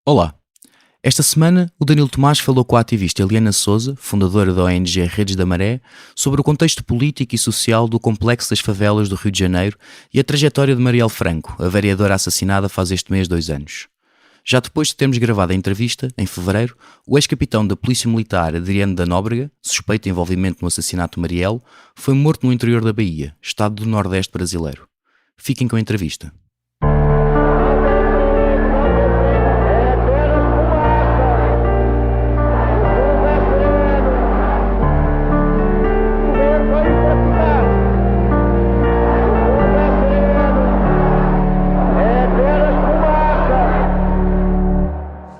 Olá! Esta semana, o Danilo Tomás falou com a ativista Eliana Souza, fundadora da ONG Redes da Maré, sobre o contexto político e social do complexo das favelas do Rio de Janeiro e a trajetória de Marielle Franco, a vereadora assassinada faz este mês 2 anos. Já depois de termos gravado a entrevista, em fevereiro, o ex-capitão da Polícia Militar Adriano da Nóbrega, suspeito de envolvimento no assassinato de Marielle, foi morto no interior da Bahia, estado do Nordeste brasileiro. Fiquem com a entrevista.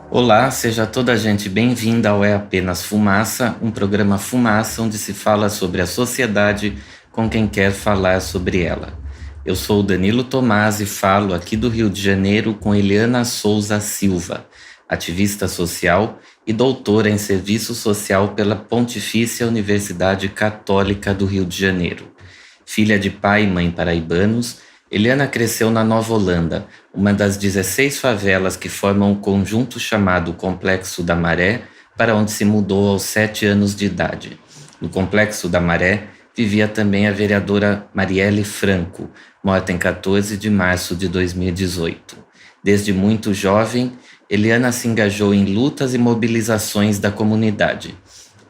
Olá, seja toda a gente bem-vinda ao É Apenas Fumaça, um programa Fumaça onde se fala sobre a sociedade com quem quer falar sobre ela. Eu sou o Danilo Tomás e falo aqui do Rio de Janeiro com Eliana Souza Silva, ativista social e doutora em serviço social pela Pontifícia Universidade Católica do Rio de Janeiro. Filha de pai e mãe paraibanos, Eliana cresceu na Nova Holanda, uma das 16 favelas que formam o conjunto chamado Complexo da Maré, para onde se mudou aos 7 anos de idade. No Complexo da Maré vivia também a vereadora Marielle Franco, morta em 14 de março de 2018. Desde muito jovem, Eliana se engajou em lutas e mobilizações da comunidade.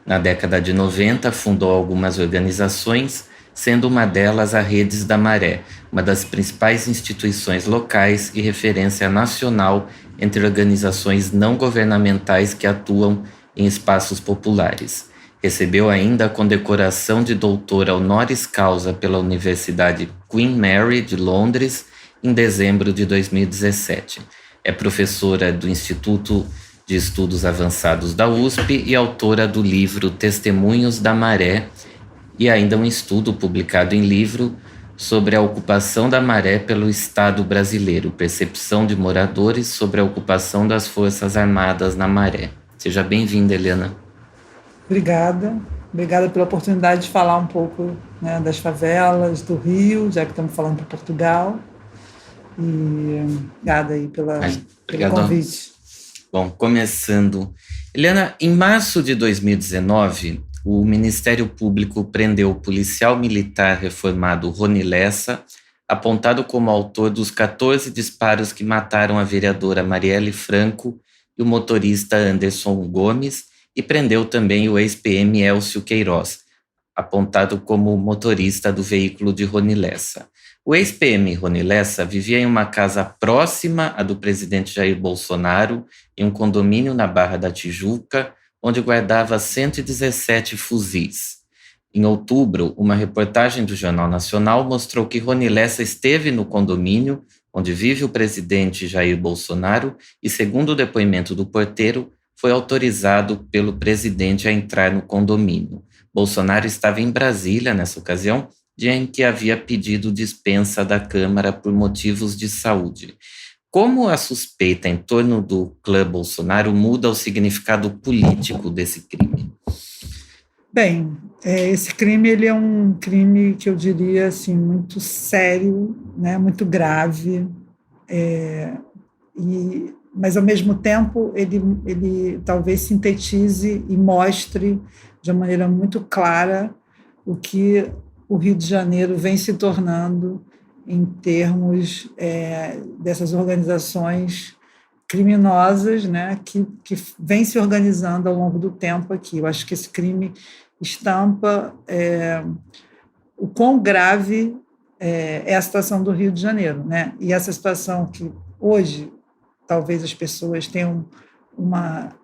Na década de 90, fundou algumas organizações, sendo uma delas a Redes da Maré, uma das principais instituições locais e referência nacional entre organizações não governamentais que atuam em espaços populares. Recebeu ainda a condecoração de doutora honoris causa pela Universidade Queen Mary de Londres em dezembro de 2017. É professora do Instituto de Estudos Avançados da USP e autora do livro Testemunhos da Maré, e ainda um estudo publicado em livro sobre a ocupação da maré pelo Estado brasileiro, percepção de moradores sobre a ocupação das Forças Armadas na maré. Seja bem-vinda, Eliana. Obrigada pela oportunidade de falar um pouco, né, das favelas, do Rio, já que estamos falando de Portugal, e obrigada aí pelo convite. Bom, começando. Eliana, em março de 2019, o Ministério Público prendeu o policial militar reformado Rony Lessa, apontado como autor dos 14 disparos que mataram a vereadora Marielle Franco e o motorista Anderson Gomes, e prendeu também o ex-PM Elcio Queiroz, apontado como motorista do veículo de Rony Lessa. O ex-PM Rony Lessa vivia em uma casa próxima à do presidente Jair Bolsonaro, em um condomínio na Barra da Tijuca, onde guardava 117 fuzis. Em outubro, uma reportagem do Jornal Nacional mostrou que Rony Lessa esteve no condomínio onde vive o presidente Jair Bolsonaro e, segundo o depoimento do porteiro, foi autorizado pelo presidente a entrar no condomínio. Bolsonaro estava em Brasília nessa ocasião, dia em que havia pedido dispensa da Câmara por motivos de saúde. Como a suspeita em torno do clã Bolsonaro muda o significado político desse crime? Bem, esse crime ele é um crime que eu diria assim, muito sério, né, muito grave, mas ao mesmo tempo ele talvez sintetize e mostre de uma maneira muito clara o que o Rio de Janeiro vem se tornando em termos dessas organizações criminosas, né, que vem se organizando ao longo do tempo aqui. Eu acho que esse crime estampa o quão grave é a situação do Rio de Janeiro, né? E essa situação que hoje talvez as pessoas tenham uma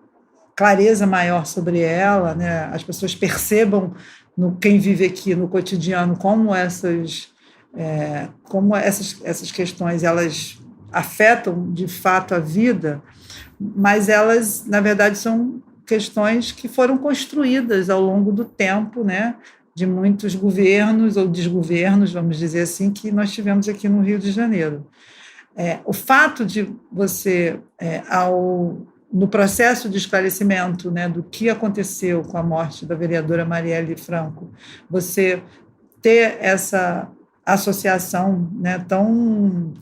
clareza maior sobre ela, né? As pessoas percebam quem vive aqui no cotidiano como essas questões elas afetam de fato a vida, mas elas, na verdade, são questões que foram construídas ao longo do tempo, né, de muitos governos ou desgovernos, vamos dizer assim, que nós tivemos aqui no Rio de Janeiro. O fato de você, no processo de esclarecimento, né, do que aconteceu com a morte da vereadora Marielle Franco, você ter essa associação, né, tão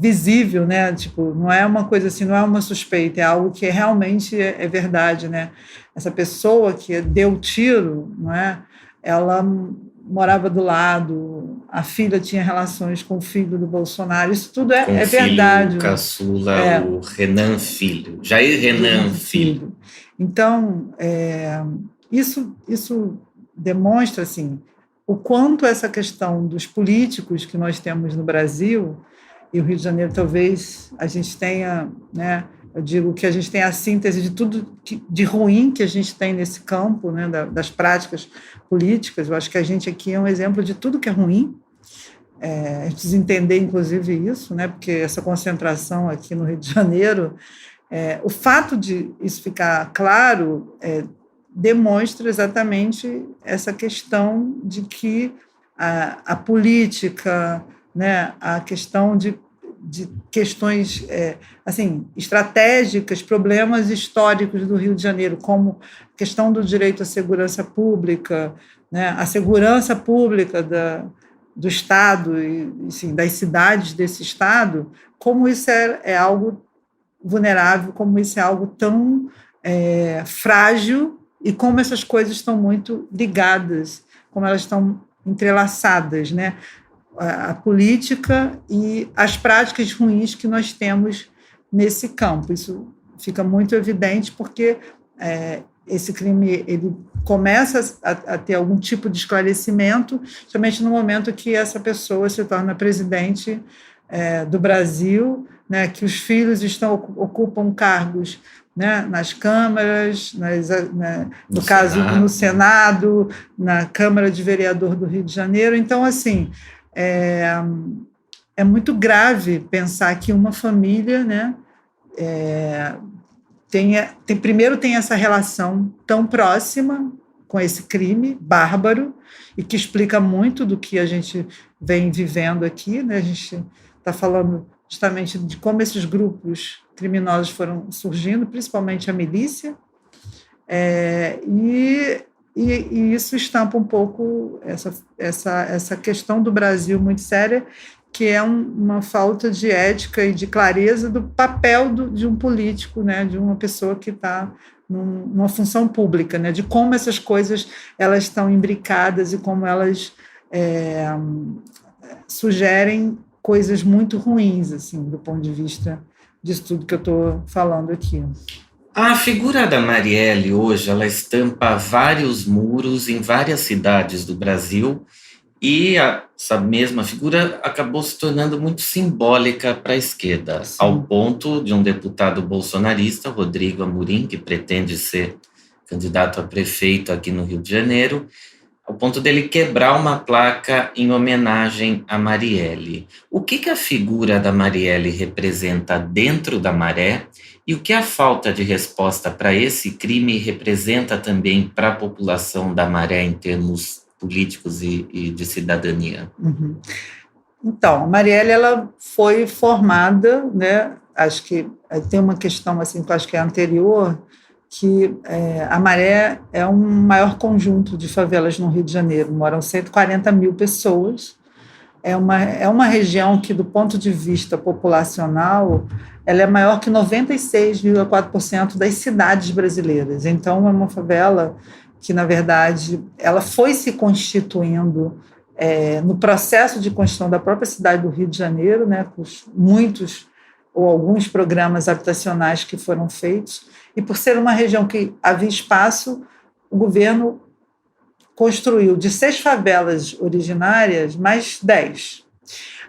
visível, né? Tipo, não é uma coisa assim, não é uma suspeita, é algo que realmente é verdade, né? Essa pessoa que deu o tiro, não é? Ela morava do lado, a filha tinha relações com o filho do Bolsonaro, isso tudo é verdade. Com o filho caçula, o Renan Filho, Jair Renan Filho. Então, isso demonstra, assim, o quanto essa questão dos políticos que nós temos no Brasil, e o Rio de Janeiro talvez a gente tenha, né, eu digo que a gente tem a síntese de tudo de ruim que a gente tem nesse campo, né, das práticas políticas. Eu acho que a gente aqui é um exemplo de tudo que é ruim. A gente precisa entender, inclusive, isso, né, porque essa concentração aqui no Rio de Janeiro, o fato de isso ficar claro demonstra exatamente essa questão de que a política, né, a questão de questões assim, estratégicas, problemas históricos do Rio de Janeiro, como a questão do direito à segurança pública, né, a segurança pública do Estado e, assim, das cidades desse Estado, como isso é algo vulnerável, como isso é algo tão frágil e como essas coisas estão muito ligadas, como elas estão entrelaçadas, né? A política e as práticas ruins que nós temos nesse campo. Isso fica muito evidente porque esse crime ele começa a ter algum tipo de esclarecimento somente no momento que essa pessoa se torna presidente do Brasil, né, que os filhos ocupam cargos, né, nas câmaras, no caso, no Senado, na Câmara de Vereador do Rio de Janeiro. Então, assim, é muito grave pensar que uma família, né, primeiro tem essa relação tão próxima com esse crime bárbaro e que explica muito do que a gente vem vivendo aqui, né? A gente está falando justamente de como esses grupos criminosos foram surgindo, principalmente a milícia, e isso estampa um pouco essa questão do Brasil muito séria, que é uma falta de ética e de clareza do papel de um político, né, de uma pessoa que está numa função pública, né, de como essas coisas elas estão imbricadas e como elas sugerem coisas muito ruins, assim, do ponto de vista disso tudo que eu estou falando aqui. A figura da Marielle hoje, ela estampa vários muros em várias cidades do Brasil e essa mesma figura acabou se tornando muito simbólica para a esquerda, sim, ao ponto de um deputado bolsonarista, Rodrigo Amorim, que pretende ser candidato a prefeito aqui no Rio de Janeiro, ao ponto dele quebrar uma placa em homenagem a Marielle. O que a figura da Marielle representa dentro da Maré e o que a falta de resposta para esse crime representa também para a população da Maré em termos políticos e de cidadania? Uhum. Então, a Marielle ela foi formada, né? Acho que tem uma questão assim que eu acho que é anterior, que a Maré é um maior conjunto de favelas no Rio de Janeiro, moram 140 mil pessoas, é uma região que, do ponto de vista populacional, ela é maior que 96,4% das cidades brasileiras. Então, é uma favela que, na verdade, ela foi se constituindo no processo de construção da própria cidade do Rio de Janeiro, né, com muitos ou alguns programas habitacionais que foram feitos, e por ser uma região que havia espaço, o governo construiu de 6 favelas originárias mais 10.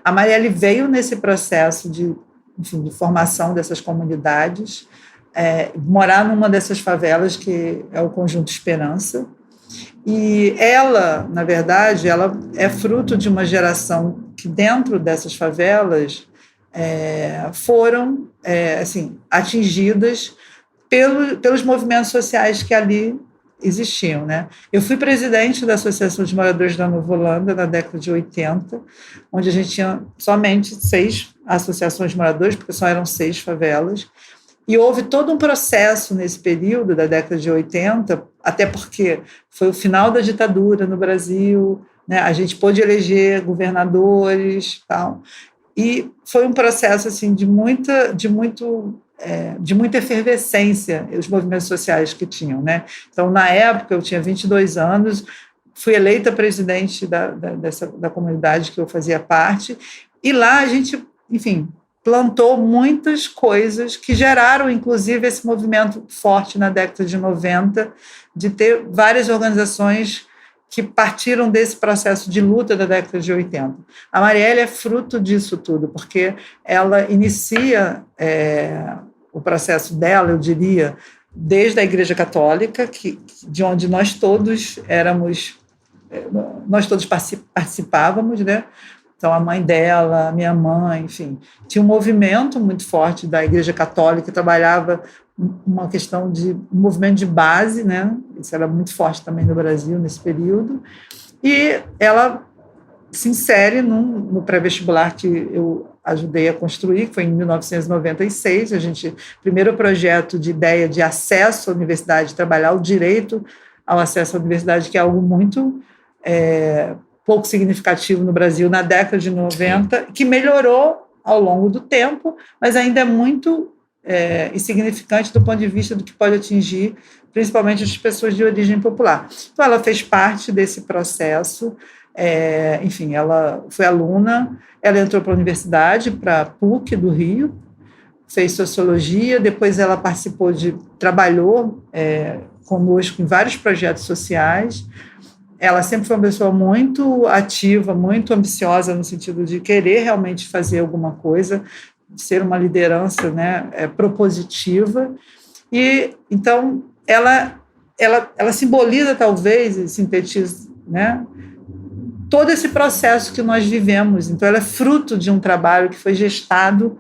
A Marielle veio nesse processo de formação dessas comunidades, morar numa dessas favelas, que é o Conjunto Esperança, e ela, na verdade, ela é fruto de uma geração que, dentro dessas favelas, foram assim, atingidas pelos movimentos sociais que ali existiam, né? Eu fui presidente da Associação de Moradores da Nova Holanda na década de 80, onde a gente tinha somente 6 associações de moradores, porque só eram 6 favelas, e houve todo um processo nesse período da década de 80, até porque foi o final da ditadura no Brasil, né? A gente pôde eleger governadores, tal. E foi um processo assim, de muita efervescência, os movimentos sociais que tinham, né? Então, na época, eu tinha 22 anos, fui eleita presidente da comunidade que eu fazia parte, e lá a gente, enfim, plantou muitas coisas que geraram, inclusive, esse movimento forte na década de 90, de ter várias organizações que partiram desse processo de luta da década de 80. A Marielle é fruto disso tudo, porque ela inicia o processo dela, eu diria, desde a Igreja Católica, de onde nós todos participávamos, né? Então, a mãe dela, a minha mãe, enfim, tinha um movimento muito forte da Igreja Católica, que trabalhava uma questão de um movimento de base, né? Isso era muito forte também no Brasil nesse período, e ela se insere no pré-vestibular que eu ajudei a construir, que foi em 1996, primeiro projeto de ideia de acesso à universidade, trabalhar o direito ao acesso à universidade, que é algo muito pouco significativo no Brasil na década de 90, que melhorou ao longo do tempo, mas ainda é muito insignificante do ponto de vista do que pode atingir principalmente as pessoas de origem popular. Então, ela fez parte desse processo, enfim, ela foi aluna, ela entrou para a universidade, para a PUC do Rio, fez sociologia, depois ela trabalhou conosco em vários projetos sociais. Ela sempre foi uma pessoa muito ativa, muito ambiciosa, no sentido de querer realmente fazer alguma coisa, ser uma liderança, né, propositiva. E, então, ela simboliza, talvez, e sintetiza, né, todo esse processo que nós vivemos. Então, ela é fruto de um trabalho que foi gestado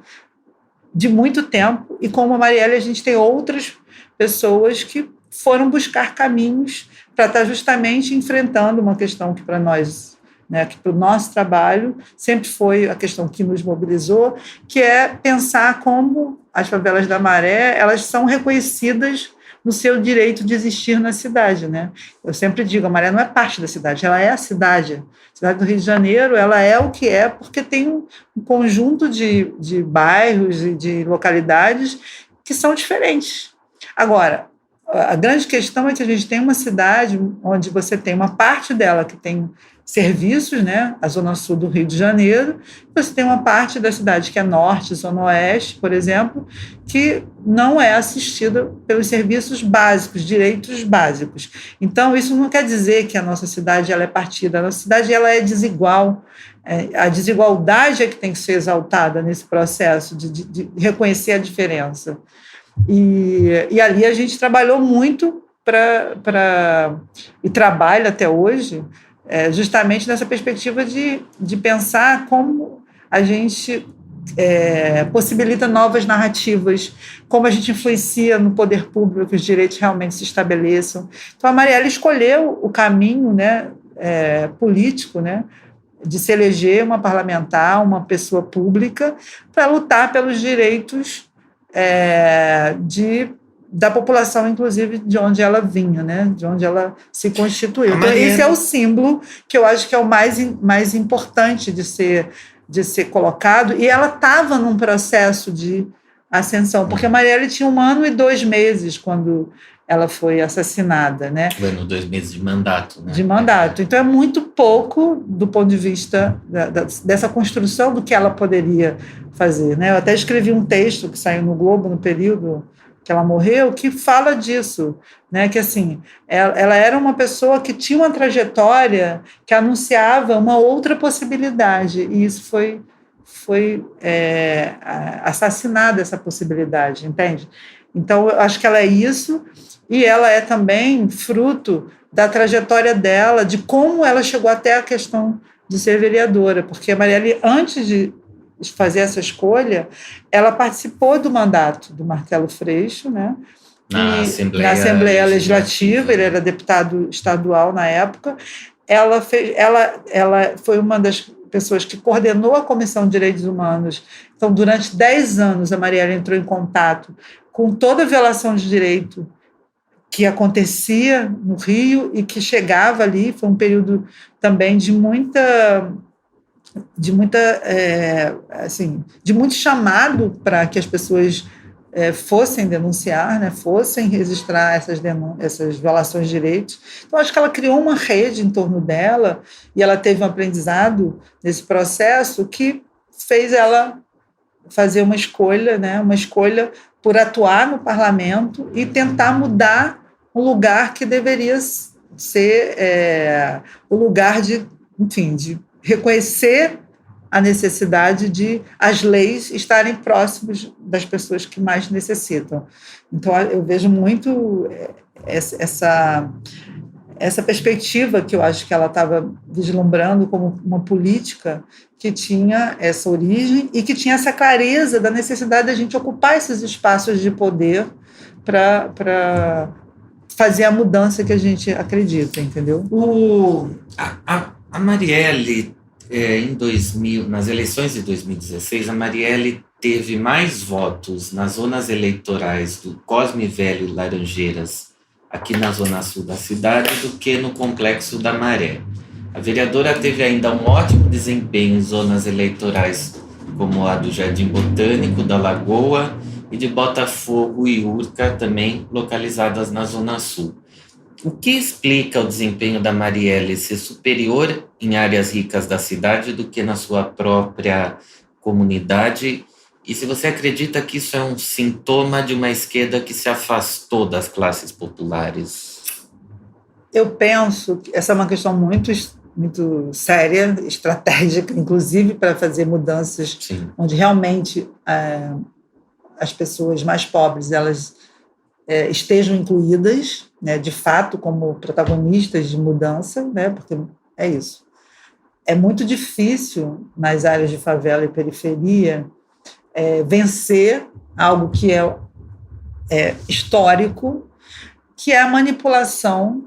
de muito tempo, e como a Marielle, a gente tem outras pessoas que foram buscar caminhos para estar justamente enfrentando uma questão que para nós, né, que para o nosso trabalho sempre foi a questão que nos mobilizou, que é pensar como as favelas da Maré, elas são reconhecidas no seu direito de existir na cidade, né? Eu sempre digo, a Maré não é parte da cidade, ela é a cidade. A cidade do Rio de Janeiro, ela é o que é porque tem um conjunto de bairros e de localidades que são diferentes. Agora, a grande questão é que a gente tem uma cidade onde você tem uma parte dela que tem serviços, né? A zona sul do Rio de Janeiro, você tem uma parte da cidade que é norte, zona oeste, por exemplo, que não é assistida pelos serviços básicos, direitos básicos. Então, isso não quer dizer que a nossa cidade ela é partida, a nossa cidade ela é desigual. A desigualdade é que tem que ser exaltada nesse processo de reconhecer a diferença. E ali a gente trabalhou muito e trabalha até hoje, justamente nessa perspectiva de pensar como a gente possibilita novas narrativas, como a gente influencia no poder público que os direitos realmente se estabeleçam. Então, a Marielle escolheu o caminho, né, político, né, de se eleger uma parlamentar, uma pessoa pública, para lutar pelos direitos da população, inclusive, de onde ela vinha, né? De onde ela se constituiu. Então, esse é o símbolo que eu acho que é o mais importante de ser colocado, e ela estava num processo de ascensão, porque a Marielle tinha 1 ano e 2 meses quando ela foi assassinada, né? 1 ano e 2 meses de mandato, né? De mandato. Então, é muito pouco do ponto de vista dessa construção do que ela poderia fazer, né? Eu até escrevi um texto que saiu no Globo no período que ela morreu, que fala disso, né? Que, assim, ela era uma pessoa que tinha uma trajetória que anunciava uma outra possibilidade, e isso foi assassinada, essa possibilidade, entende? Então, eu acho que ela é isso, e ela é também fruto da trajetória dela, de como ela chegou até a questão de ser vereadora, porque a Marielle, antes de fazer essa escolha, ela participou do mandato do Marcelo Freixo, né? Na Assembleia Legislativa, ele era deputado estadual na época. Ela foi uma das pessoas que coordenou a Comissão de Direitos Humanos. Então, durante 10 anos, a Marielle entrou em contato com toda a violação de direito que acontecia no Rio e que chegava ali. Foi um período também de muita de de muito chamado para que as pessoas fossem denunciar, né, fossem registrar essas violações de direitos. Então, acho que ela criou uma rede em torno dela e ela teve um aprendizado nesse processo que fez ela fazer uma escolha, né, uma escolha por atuar no parlamento e tentar mudar um lugar que deveria ser o lugar enfim, de reconhecer a necessidade de as leis estarem próximas das pessoas que mais necessitam. Então, eu vejo muito essa perspectiva que eu acho que ela estava vislumbrando como uma política que tinha essa origem e que tinha essa clareza da necessidade da gente ocupar esses espaços de poder para fazer a mudança que a gente acredita, entendeu? A Marielle, em 2000, nas eleições de 2016, a Marielle teve mais votos nas zonas eleitorais do Cosme Velho e Laranjeiras, aqui na zona sul da cidade, do que no Complexo da Maré. A vereadora teve ainda um ótimo desempenho em zonas eleitorais como a do Jardim Botânico, da Lagoa e de Botafogo e Urca, também localizadas na zona sul. O que explica o desempenho da Marielle ser superior em áreas ricas da cidade do que na sua própria comunidade? E se você acredita que isso é um sintoma de uma esquerda que se afastou das classes populares? Eu penso que essa é uma questão muito séria, estratégica, inclusive para fazer mudanças. Sim. Onde realmente as pessoas mais pobres elas estejam incluídas, né, de fato, como protagonistas de mudança, né, porque é isso. É muito difícil, nas áreas de favela e periferia, vencer algo que é histórico, que é a manipulação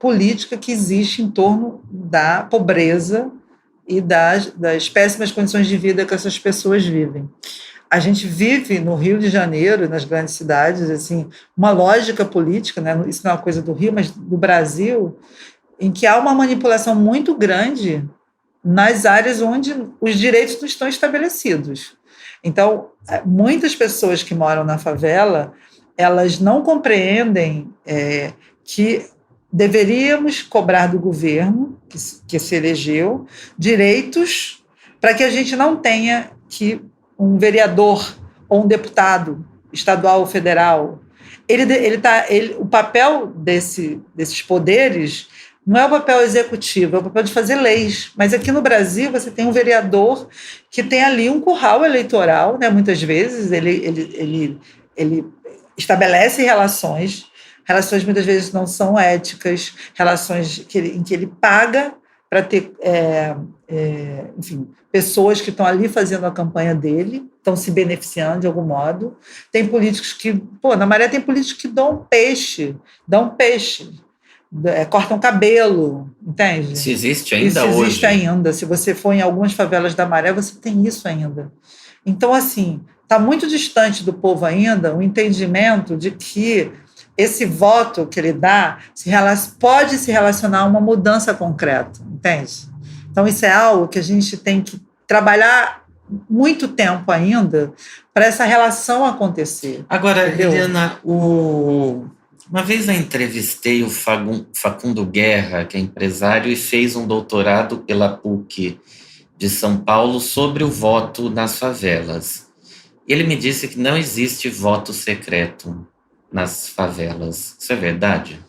política que existe em torno da pobreza e das péssimas condições de vida que essas pessoas vivem. A gente vive no Rio de Janeiro, nas grandes cidades, assim, uma lógica política, né? Isso não é uma coisa do Rio, mas do Brasil, em que há uma manipulação muito grande nas áreas onde os direitos não estão estabelecidos. Então, muitas pessoas que moram na favela, elas não compreendem que deveríamos cobrar do governo, que se elegeu, direitos para que a gente não tenha que um vereador ou um deputado estadual ou federal, o papel desses poderes não é o papel executivo, é o papel de fazer leis. Mas aqui no Brasil você tem um vereador que tem ali um curral eleitoral, né? Muitas vezes ele estabelece relações muitas vezes não são éticas, relações em que ele paga para ter, enfim, pessoas que estão ali fazendo a campanha dele, estão se beneficiando de algum modo. Tem políticos que, na Maré tem políticos que dão peixe, cortam cabelo, entende? Isso existe ainda hoje? Isso existe ainda. Se você for em algumas favelas da Maré, você tem isso ainda. Então, assim, está muito distante do povo ainda o entendimento de que esse voto que ele dá pode se relacionar a uma mudança concreta, entende? Então, isso é algo que a gente tem que trabalhar muito tempo ainda para essa relação acontecer. Agora, Eliana, uma vez eu entrevistei o Facundo Guerra, que é empresário e fez um doutorado pela PUC de São Paulo sobre o voto nas favelas. Ele me disse que não existe voto secreto nas favelas. Isso é verdade?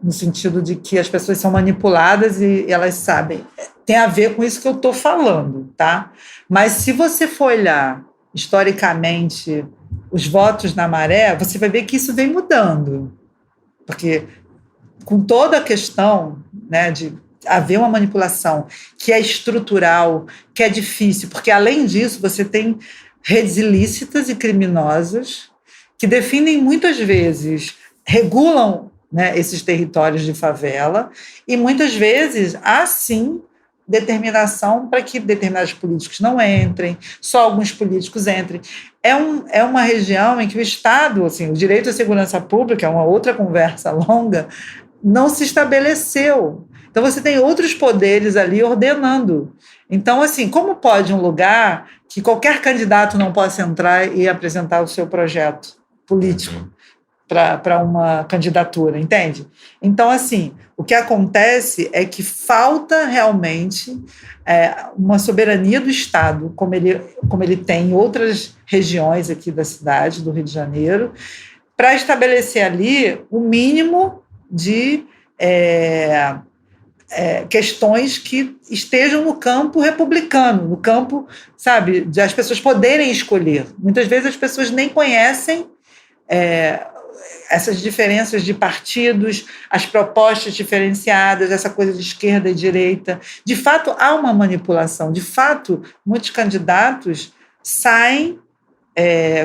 No sentido de que as pessoas são manipuladas e elas sabem. Tem a ver com isso que eu estou falando, tá? Mas se você for olhar historicamente os votos na Maré, você vai ver que isso vem mudando. Porque com toda a questão, né, de haver uma manipulação que é estrutural, que é difícil, porque além disso você tem redes ilícitas e criminosas que definem muitas vezes, regulam, né, esses territórios de favela e muitas vezes há sim determinação para que determinados políticos não entrem, só alguns políticos entrem. É uma região em que o Estado, assim, o direito à segurança pública, é uma outra conversa longa, não se estabeleceu. Então, você tem outros poderes ali ordenando. Então, assim, como pode um lugar que qualquer candidato não possa entrar e apresentar o seu projeto político para uma candidatura, entende? Então, assim, o que acontece é que falta realmente uma soberania do Estado, como ele tem em outras regiões aqui da cidade, do Rio de Janeiro, para estabelecer ali o mínimo de questões que estejam no campo republicano, no campo, sabe, de as pessoas poderem escolher. Muitas vezes as pessoas nem conhecem essas diferenças de partidos, as propostas diferenciadas, essa coisa de esquerda e direita. De fato, há uma manipulação. De fato, muitos candidatos saem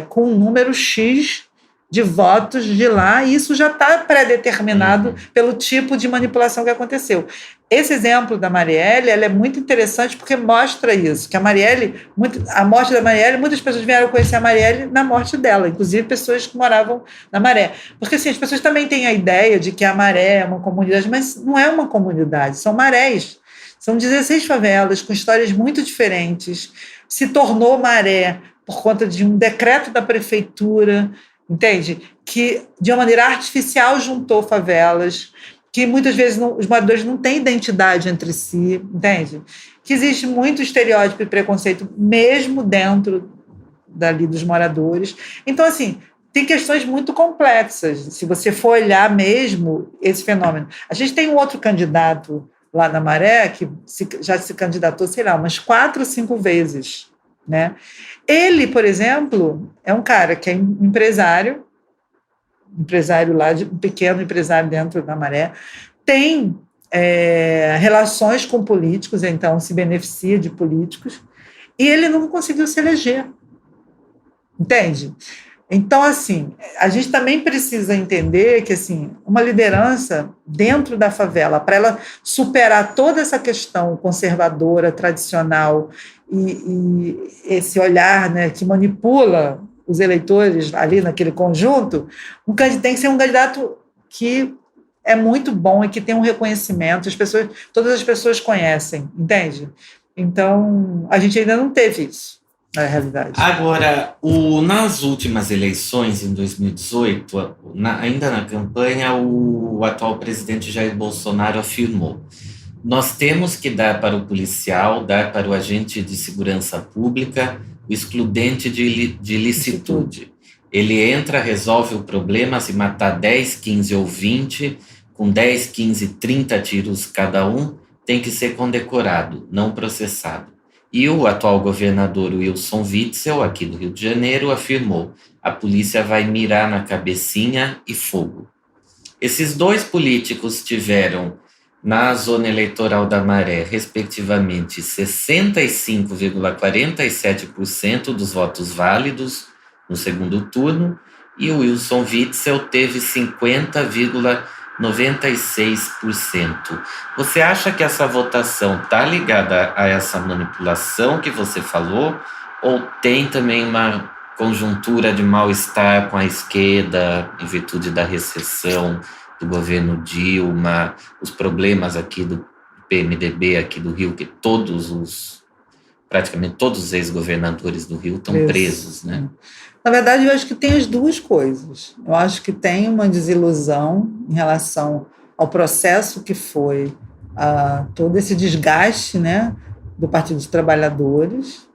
com um número X de votos de lá, e isso já está pré-determinado pelo tipo de manipulação que aconteceu. Esse exemplo da Marielle, ela é muito interessante porque mostra isso, que a morte da Marielle, muitas pessoas vieram conhecer a Marielle na morte dela, inclusive pessoas que moravam na Maré. Porque assim, as pessoas também têm a ideia de que a Maré é uma comunidade, mas não é uma comunidade, são marés. São 16 favelas com histórias muito diferentes. Se tornou Maré por conta de um decreto da prefeitura, entende? Que, de uma maneira artificial, juntou favelas, que muitas vezes os moradores não têm identidade entre si, entende? Que existe muito estereótipo e preconceito mesmo dentro dali dos moradores. Então, assim, tem questões muito complexas, se você for olhar mesmo esse fenômeno. A gente tem um outro candidato lá na Maré, que já se candidatou, sei lá, umas 4 ou 5 vezes, né? Ele, por exemplo, é um cara que é empresário lá, um pequeno empresário dentro da Maré, tem relações com políticos, então se beneficia de políticos, e ele não conseguiu se eleger, entende? Então, assim, a gente também precisa entender que, assim, uma liderança dentro da favela, para ela superar toda essa questão conservadora, tradicional, e esse olhar, né, que manipula os eleitores ali naquele conjunto, tem que ser um candidato que é muito bom e que tem um reconhecimento, todas as pessoas conhecem, entende? Então, a gente ainda não teve isso, na realidade. Agora, nas últimas eleições, em 2018, ainda na campanha, o atual presidente Jair Bolsonaro afirmou: nós temos que dar para o policial, dar para o agente de segurança pública o excludente de licitude. Ele entra, resolve o problema, se matar 10, 15 ou 20, com 10, 15, 30 tiros cada um, tem que ser condecorado, não processado. E o atual governador Wilson Witzel, aqui do Rio de Janeiro, afirmou: a polícia vai mirar na cabecinha e fogo. Esses dois políticos tiveram, na zona eleitoral da Maré, respectivamente, 65,47% dos votos válidos no segundo turno, e o Wilson Witzel teve 50,96%. Você acha que essa votação está ligada a essa manipulação que você falou, ou tem também uma conjuntura de mal-estar com a esquerda em virtude da recessão do governo Dilma, os problemas aqui do PMDB aqui do Rio, que praticamente todos os ex-governadores do Rio estão presos, né? Na verdade, eu acho que tem as duas coisas. Eu acho que tem uma desilusão em relação ao processo que foi todo esse desgaste, né, do Partido dos Trabalhadores,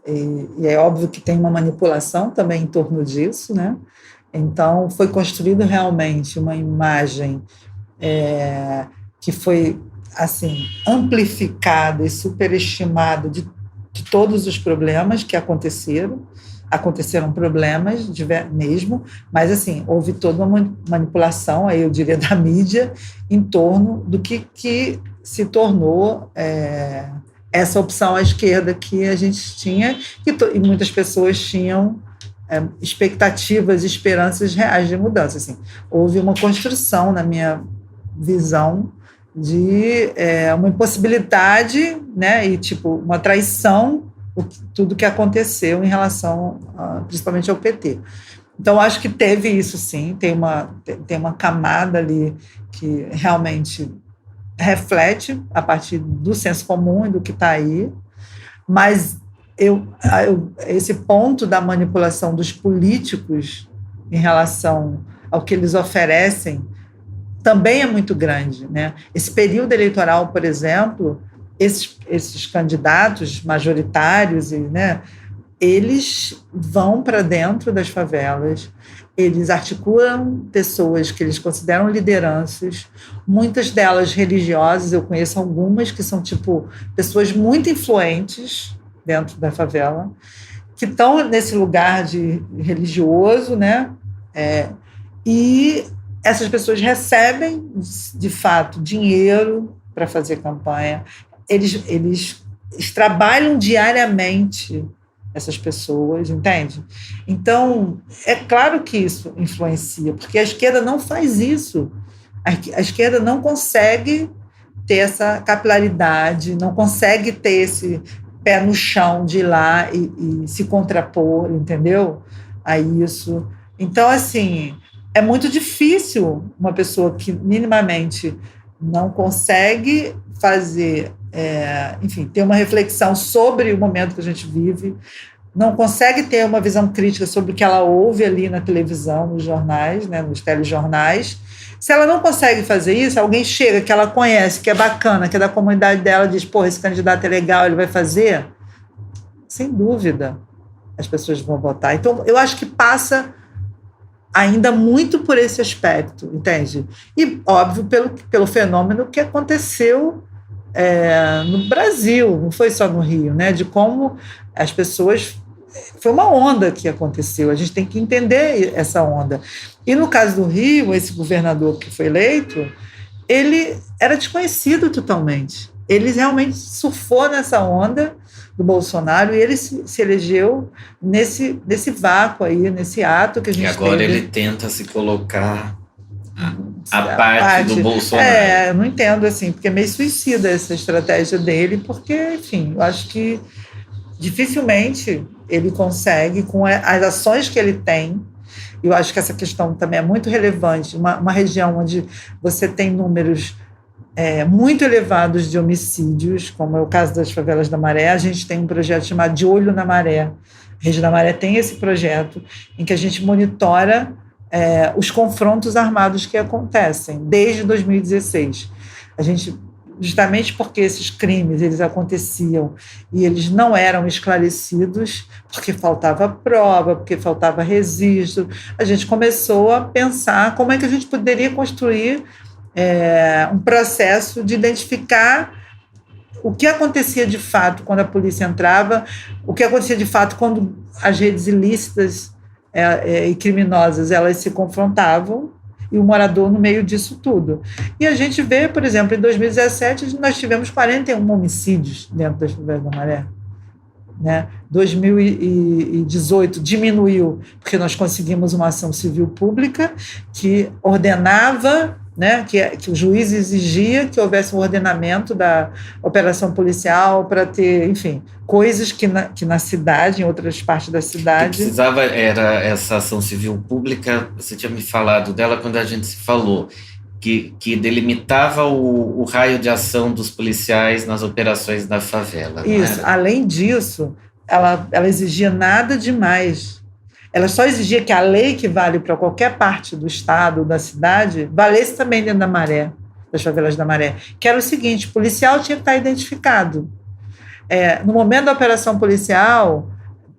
e é óbvio que tem uma manipulação também em torno disso, né? Então, foi construída realmente uma imagem que foi assim, amplificada e superestimada de todos os problemas que aconteceram. Aconteceram problemas mesmo, mas assim, houve toda uma manipulação, aí eu diria, da mídia em torno do que se tornou essa opção à esquerda que a gente tinha, e muitas pessoas tinham expectativas e esperanças reais de mudança. Assim, houve uma construção, na minha visão, de uma impossibilidade, né, e tipo, uma traição, tudo que aconteceu em relação, principalmente ao PT. Então, acho que teve isso, sim, tem uma camada ali que realmente reflete a partir do senso comum e do que está aí, mas esse ponto da manipulação dos políticos em relação ao que eles oferecem também é muito grande, né? Esse período eleitoral, por exemplo, esses candidatos majoritários, né, eles vão para dentro das favelas, eles articulam pessoas que eles consideram lideranças, muitas delas religiosas, eu conheço algumas que são tipo pessoas muito influentes dentro da favela, que estão nesse lugar de religioso, né? E essas pessoas recebem, de fato, dinheiro para fazer campanha. Eles trabalham diariamente essas pessoas, entende? Então, é claro que isso influencia, porque a esquerda não faz isso. A esquerda não consegue ter essa capilaridade, não consegue ter esse pé no chão de ir lá e se contrapor, entendeu? A isso. Então, assim, é muito difícil uma pessoa que minimamente não consegue fazer, enfim, ter uma reflexão sobre o momento que a gente vive, não consegue ter uma visão crítica sobre o que ela ouve ali na televisão, nos jornais, né, nos telejornais. Se ela não consegue fazer isso, alguém chega que ela conhece, que é bacana, que é da comunidade dela, diz, pô, esse candidato é legal, ele vai fazer, sem dúvida, as pessoas vão votar. Então, eu acho que passa ainda muito por esse aspecto, entende? E, óbvio, pelo fenômeno que aconteceu no Brasil, não foi só no Rio, né? De como as pessoas... Foi uma onda que aconteceu, a gente tem que entender essa onda. E no caso do Rio, esse governador que foi eleito, ele era desconhecido totalmente. Ele realmente surfou nessa onda do Bolsonaro e ele se elegeu nesse vácuo aí, nesse ato que a gente E agora teve. ele tenta se colocar a parte do Bolsonaro. Eu não entendo, assim, porque é meio suicida essa estratégia dele, porque, enfim, eu acho que dificilmente ele consegue, com as ações que ele tem, eu acho que essa questão também é muito relevante, uma região onde você tem números muito elevados de homicídios, como é o caso das favelas da Maré. A gente tem um projeto chamado De Olho na Maré. A Rede da Maré tem esse projeto em que a gente monitora os confrontos armados que acontecem desde 2016. A gente, justamente porque esses crimes eles aconteciam e eles não eram esclarecidos, porque faltava prova, porque faltava registro, a gente começou a pensar como é que a gente poderia construir um processo de identificar o que acontecia de fato quando a polícia entrava, o que acontecia de fato quando as redes ilícitas e criminosas elas se confrontavam e o morador no meio disso tudo. E a gente vê, por exemplo, em 2017 nós tivemos 41 homicídios dentro das favelas da Maré. Né? 2018 diminuiu porque nós conseguimos uma ação civil pública que ordenava, né, que o juiz exigia que houvesse um ordenamento da operação policial para ter, enfim, coisas que na cidade, em outras partes da cidade... O que precisava era essa ação civil pública, você tinha me falado dela quando a gente se falou, que delimitava o raio de ação dos policiais nas operações da favela. Isso, além disso, ela exigia nada demais. Ela só exigia que a lei que vale para qualquer parte do estado ou da cidade valesse também dentro da Maré, das favelas da Maré, que era o seguinte: o policial tinha que estar identificado. No momento da operação policial,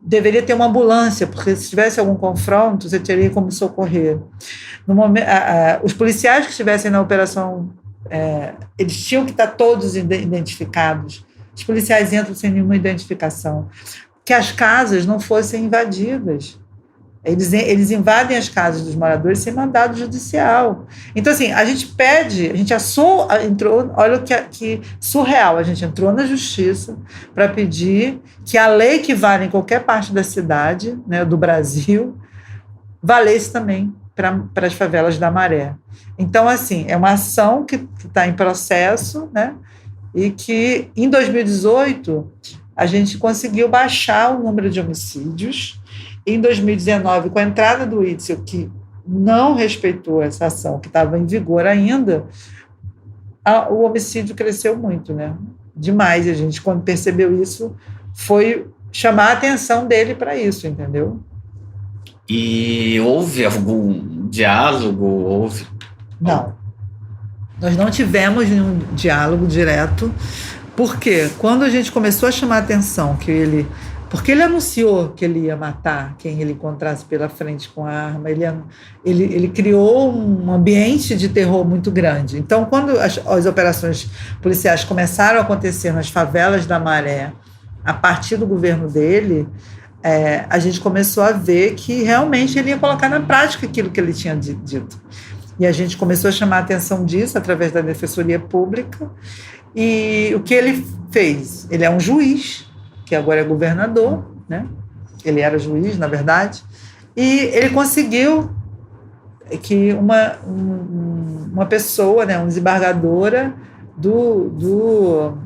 deveria ter uma ambulância, porque se tivesse algum confronto, você teria como socorrer. No momento, os policiais que estivessem na operação, eles tinham que estar todos identificados. Os policiais entram sem nenhuma identificação. Que as casas não fossem invadidas. Eles invadem as casas dos moradores sem mandado judicial. Então, assim, a gente entrou, olha o que surreal, a gente entrou na justiça para pedir que a lei que vale em qualquer parte da cidade, né, do Brasil, valesse também para as favelas da Maré. Então, assim, é uma ação que está em processo, né, e que, em 2018, a gente conseguiu baixar o número de homicídios. Em 2019, com a entrada do Witzel, que não respeitou essa ação, que estava em vigor ainda, o homicídio cresceu muito, né? Demais. A gente, quando percebeu isso, foi chamar a atenção dele para isso, entendeu? E houve algum diálogo? Não. Nós não tivemos nenhum diálogo direto, porque quando a gente começou a chamar a atenção porque ele anunciou que ele ia matar quem ele encontrasse pela frente com a arma, ele criou um ambiente de terror muito grande. Então, quando as operações policiais começaram a acontecer nas favelas da Maré, a partir do governo dele, a gente começou a ver que realmente ele ia colocar na prática aquilo que ele tinha dito. E a gente começou a chamar a atenção disso através da Defensoria Pública. E o que ele fez? Ele é um juiz, que agora é governador, né? Ele era juiz, na verdade, e ele conseguiu que uma pessoa, né, uma desembargadora do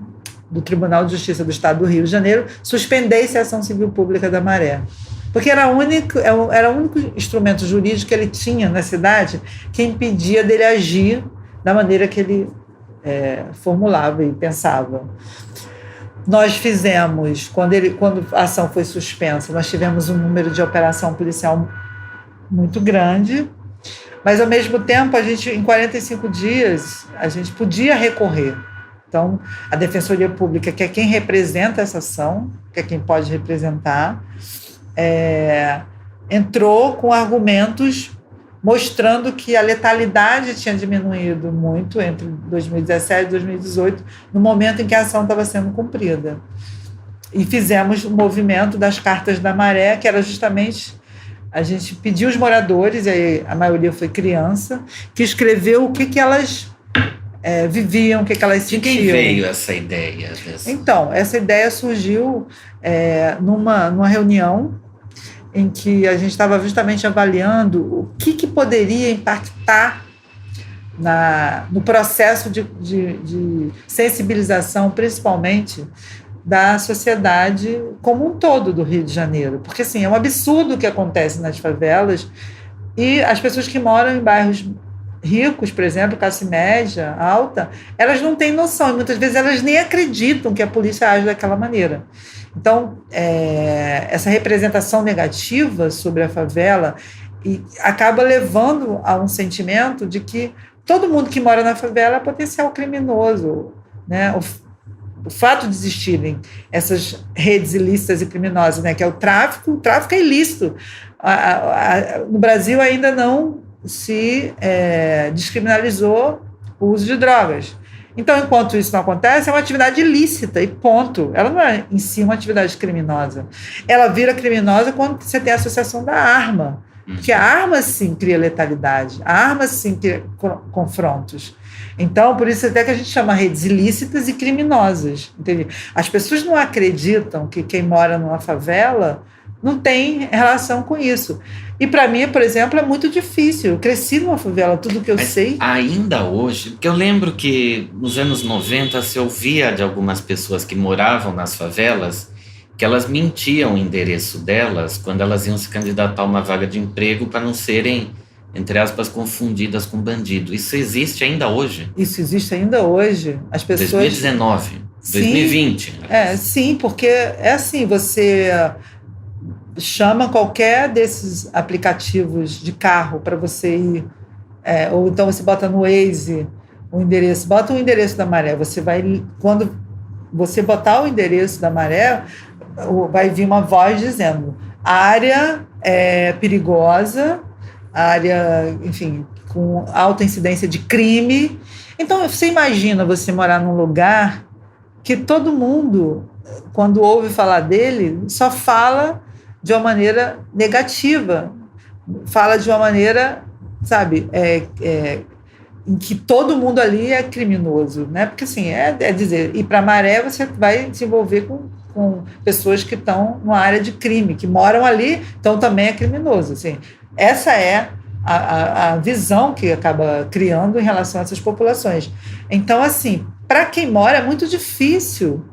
Tribunal de Justiça do Estado do Rio de Janeiro suspendesse a ação civil pública da Maré. Porque era o único instrumento jurídico que ele tinha na cidade que impedia dele agir da maneira que ele formulava e pensava. Nós fizemos, quando a ação foi suspensa, nós tivemos um número de operação policial muito grande, mas, ao mesmo tempo, em 45 dias, a gente podia recorrer. Então, a Defensoria Pública, que é quem representa essa ação, que é quem pode representar, entrou com argumentos mostrando que a letalidade tinha diminuído muito entre 2017 e 2018, no momento em que a ação estava sendo cumprida. E fizemos o movimento das Cartas da Maré, que era justamente... A gente pediu aos moradores, e aí a maioria foi criança, que escreveu o que elas viviam, o que elas sentiam. De quem veio essa ideia? Então, essa ideia surgiu numa reunião em que a gente estava justamente avaliando o que poderia impactar no processo de sensibilização, principalmente da sociedade como um todo do Rio de Janeiro. Porque, assim, é um absurdo o que acontece nas favelas, e as pessoas que moram em bairros ricos, por exemplo, classe média, alta, elas não têm noção, e muitas vezes elas nem acreditam que a polícia age daquela maneira. Então, essa representação negativa sobre a favela acaba levando a um sentimento de que todo mundo que mora na favela é potencial criminoso, né? O fato de existirem essas redes ilícitas e criminosas, né, que é o tráfico é ilícito. No Brasil ainda não se descriminalizou o uso de drogas. Então, enquanto isso não acontece, é uma atividade ilícita e ponto. Ela não é em si uma atividade criminosa. Ela vira criminosa quando você tem a associação da arma. Porque a arma, sim, cria letalidade. A arma, sim, cria confrontos. Então, por isso até que a gente chama redes ilícitas e criminosas. Entende? As pessoas não acreditam que quem mora numa favela não tem relação com isso. E para mim, por exemplo, é muito difícil. Eu cresci numa favela, tudo que eu sei... Ainda hoje, porque eu lembro que nos anos 90 se ouvia de algumas pessoas que moravam nas favelas que elas mentiam o endereço delas quando elas iam se candidatar a uma vaga de emprego para não serem, entre aspas, confundidas com bandido. Isso existe ainda hoje? Isso existe ainda hoje. As pessoas... 2019, sim, 2020. Sim, porque é assim, você chama qualquer desses aplicativos de carro para você ir, ou então você bota no Waze o endereço, bota o endereço da Maré, você vai, quando você botar o endereço da Maré, vai vir uma voz dizendo a área é perigosa, a área, enfim, com alta incidência de crime. Então, você imagina você morar num lugar que todo mundo, quando ouve falar dele, só fala de uma maneira negativa, fala de uma maneira, sabe, em que todo mundo ali é criminoso, né? Porque, assim, dizer, ir para a Maré você vai se envolver com pessoas que estão numa área de crime, que moram ali, então também é criminoso. Assim. Essa é a visão que acaba criando em relação a essas populações. Então, assim, para quem mora é muito difícil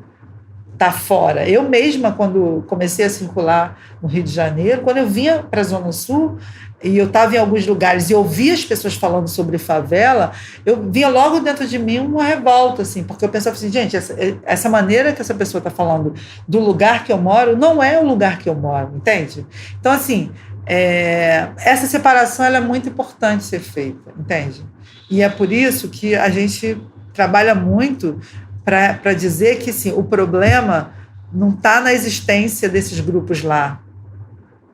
tá fora. Eu mesma, quando comecei a circular no Rio de Janeiro, quando eu vinha para a Zona Sul, e eu estava em alguns lugares e ouvia as pessoas falando sobre favela, eu via logo dentro de mim uma revolta, assim, porque eu pensava assim, gente, essa maneira que essa pessoa está falando do lugar que eu moro não é o lugar que eu moro, entende? Então, assim, essa separação ela é muito importante ser feita, entende? E é por isso que a gente trabalha muito para dizer que, sim, o problema não está na existência desses grupos lá.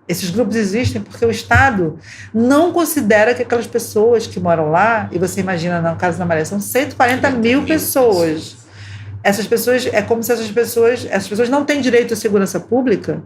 Esses grupos existem porque o Estado não considera que aquelas pessoas que moram lá, e você imagina, no caso da Maré, são 140 mil pessoas. Essas pessoas, é como se essas pessoas não têm direito à segurança pública.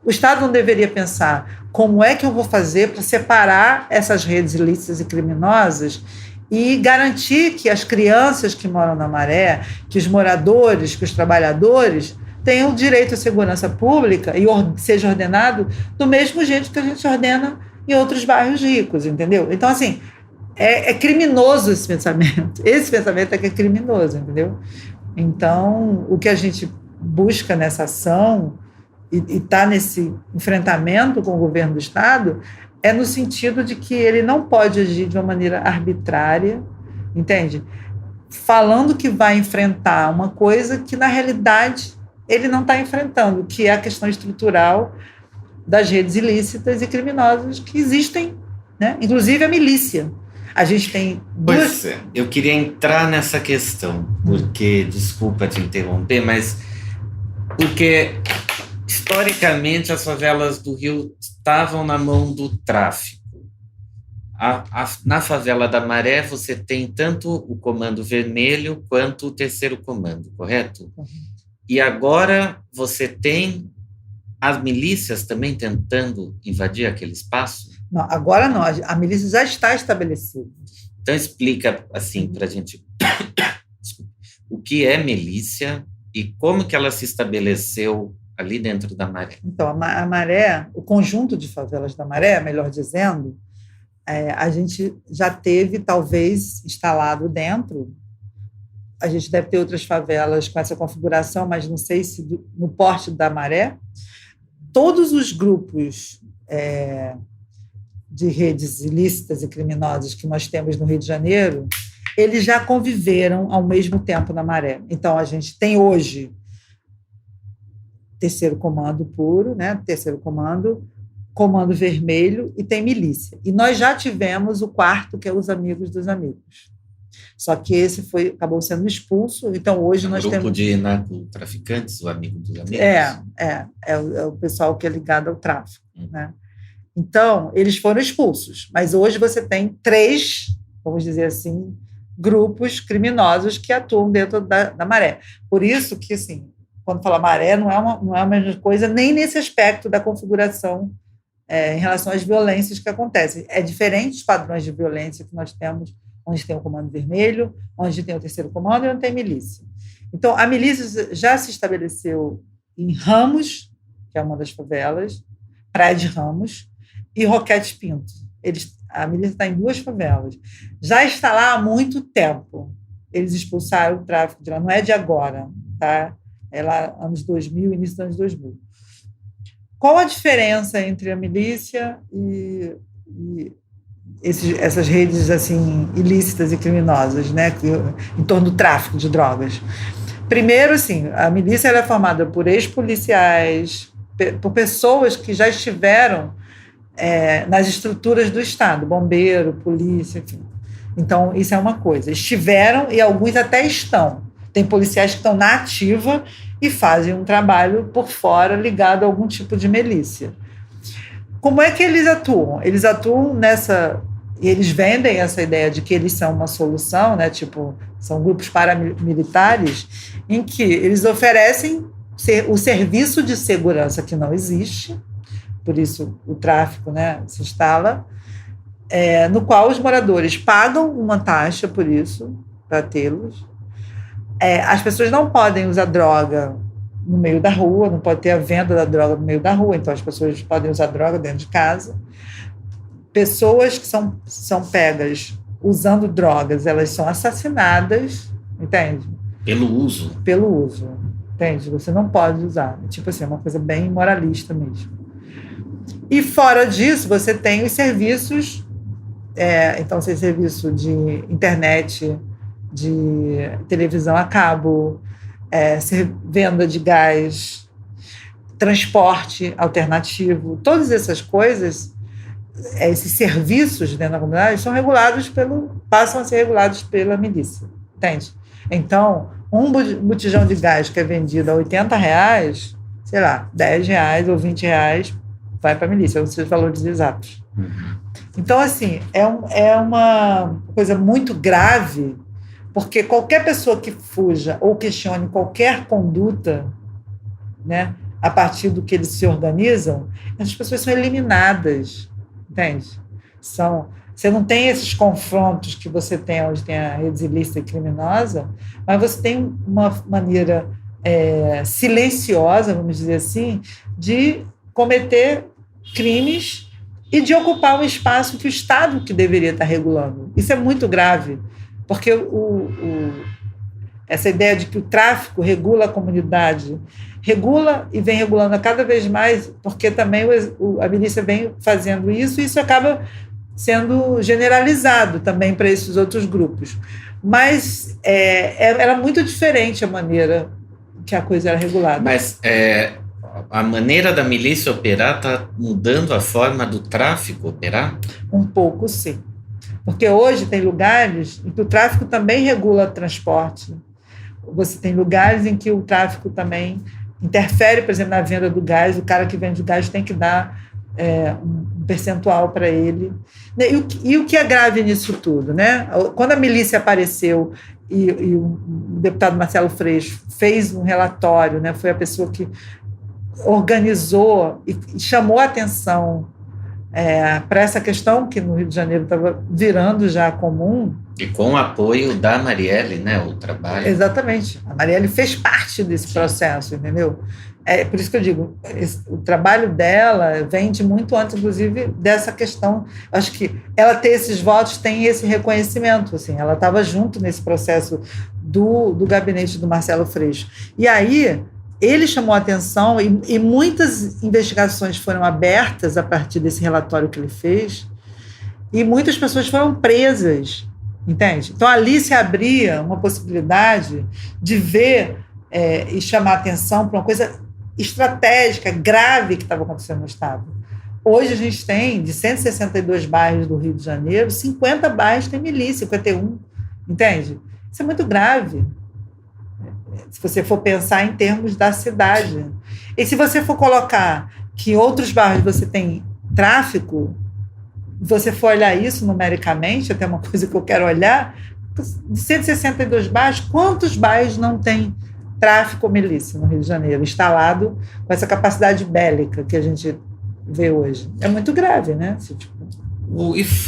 O Estado não deveria pensar como é que eu vou fazer para separar essas redes ilícitas e criminosas e garantir que as crianças que moram na Maré, que os moradores, que os trabalhadores tenham direito à segurança pública e seja ordenado do mesmo jeito que a gente ordena em outros bairros ricos, entendeu? Então, assim, é criminoso esse pensamento. Esse pensamento é que é criminoso, entendeu? Então, o que a gente busca nessa ação e está nesse enfrentamento com o governo do Estado é no sentido de que ele não pode agir de uma maneira arbitrária, entende? Falando que vai enfrentar uma coisa que, na realidade, ele não está enfrentando, que é a questão estrutural das redes ilícitas e criminosas que existem, né? Inclusive a milícia. A gente tem duas... Pois é, eu queria entrar nessa questão, porque, desculpa te interromper, mas porque historicamente as favelas do Rio estavam na mão do tráfico. Na favela da Maré você tem tanto o Comando Vermelho quanto o Terceiro Comando, correto? Uhum. E agora você tem as milícias também tentando invadir aquele espaço? Não, agora não. A milícia já está estabelecida. Então explica assim para a gente o que é milícia e como que ela se estabeleceu ali dentro da Maré. Então, a Maré, o conjunto de favelas da Maré, melhor dizendo, a gente já teve, talvez, instalado dentro. A gente deve ter outras favelas com essa configuração, mas não sei se no porte da Maré. Todos os grupos de redes ilícitas e criminosas que nós temos no Rio de Janeiro, eles já conviveram ao mesmo tempo na Maré. Então, a gente tem hoje Terceiro Comando puro, né? Terceiro Comando, Comando Vermelho e tem milícia. E nós já tivemos o quarto, que é os Amigos dos Amigos. Só que esse acabou sendo expulso, então hoje nós temos... grupo de narcotraficantes, o Amigo dos Amigos? É o pessoal que é ligado ao tráfico, né? Então, eles foram expulsos, mas hoje você tem 3, vamos dizer assim, grupos criminosos que atuam dentro da Maré. Por isso que, assim, quando fala Maré, não é a mesma coisa nem nesse aspecto da configuração em relação às violências que acontecem. É diferente os padrões de violência que nós temos, onde tem o Comando Vermelho, onde tem o Terceiro Comando e onde tem milícia. Então, a milícia já se estabeleceu em Ramos, que é uma das favelas, Praia de Ramos, e Roquete Pinto. A milícia está em 2 favelas. Já está lá há muito tempo. Eles expulsaram o tráfico de lá. Não é de agora, tá? É lá anos 2000, início dos anos 2000. Qual a diferença entre a milícia e essas redes assim ilícitas e criminosas, né, em torno do tráfico de drogas? Primeiro, assim, a milícia era formada por ex-policiais, por pessoas que já estiveram nas estruturas do Estado, bombeiro, polícia, enfim. Então, isso é uma coisa. Estiveram e alguns até estão. Tem policiais que estão na ativa e fazem um trabalho por fora ligado a algum tipo de milícia. Como é que eles atuam? Eles atuam nessa... E eles vendem essa ideia de que eles são uma solução, né? Tipo, são grupos paramilitares em que eles oferecem o serviço de segurança que não existe, por isso o tráfico, né, se instala, no qual os moradores pagam uma taxa por isso, para tê-los. As pessoas não podem usar droga no meio da rua, não pode ter a venda da droga no meio da rua, então as pessoas podem usar droga dentro de casa. Pessoas que são pegas usando drogas, elas são assassinadas, entende? Pelo uso. Pelo uso. Entende? Você não pode usar. Tipo assim, é uma coisa bem moralista mesmo. E fora disso, você tem os serviços, então, tem serviço de internet, de televisão a cabo, venda de gás, transporte alternativo, todas essas coisas, esses serviços dentro da comunidade passam a ser regulados pela milícia, entende? Então, um botijão de gás que é vendido a R$80, sei lá, R$10 ou R$20 vai para a milícia, não sei os valores exatos. Então, assim, é uma coisa muito grave, porque qualquer pessoa que fuja ou questione qualquer conduta, né, a partir do que eles se organizam, essas pessoas são eliminadas, entende? Você não tem esses confrontos que você tem onde tem a rede ilícita e criminosa, mas você tem uma maneira silenciosa, vamos dizer assim, de cometer crimes e de ocupar um espaço que o Estado que deveria estar regulando. Isso é muito grave, porque essa ideia de que o tráfico regula a comunidade, regula e vem regulando cada vez mais, porque também a milícia vem fazendo isso, e isso acaba sendo generalizado também para esses outros grupos. Mas era muito diferente a maneira que a coisa era regulada. Mas a maneira da milícia operar está mudando a forma do tráfico operar? Um pouco, sim. Porque hoje tem lugares em que o tráfico também regula transporte. Você tem lugares em que o tráfico também interfere, por exemplo, na venda do gás. O cara que vende o gás tem que dar um percentual para ele. E o que é grave nisso tudo, né? Quando a milícia apareceu e o deputado Marcelo Freixo fez um relatório, né? Foi a pessoa que organizou e chamou a atenção para essa questão que no Rio de Janeiro estava virando já comum. E com o apoio da Marielle, né, o trabalho. Exatamente. A Marielle fez parte desse processo, entendeu? Por isso que eu digo, o trabalho dela vem de muito antes, inclusive, dessa questão. Acho que ela ter esses votos tem esse reconhecimento. Assim, ela estava junto nesse processo do gabinete do Marcelo Freixo. E aí, ele chamou a atenção e muitas investigações foram abertas a partir desse relatório que ele fez e muitas pessoas foram presas, entende? Então, ali se abria uma possibilidade de ver e chamar a atenção para uma coisa estratégica, grave que estava acontecendo no Estado. Hoje a gente tem, de 162 bairros do Rio de Janeiro, 50 bairros têm milícia, 51, entende? Isso é muito grave, se você for pensar em termos da cidade. E se você for colocar que em outros bairros você tem tráfico, você for olhar isso numericamente, até uma coisa que eu quero olhar, de 162 bairros, quantos bairros não tem tráfico ou milícia no Rio de Janeiro, instalado com essa capacidade bélica que a gente vê hoje? É muito grave, né?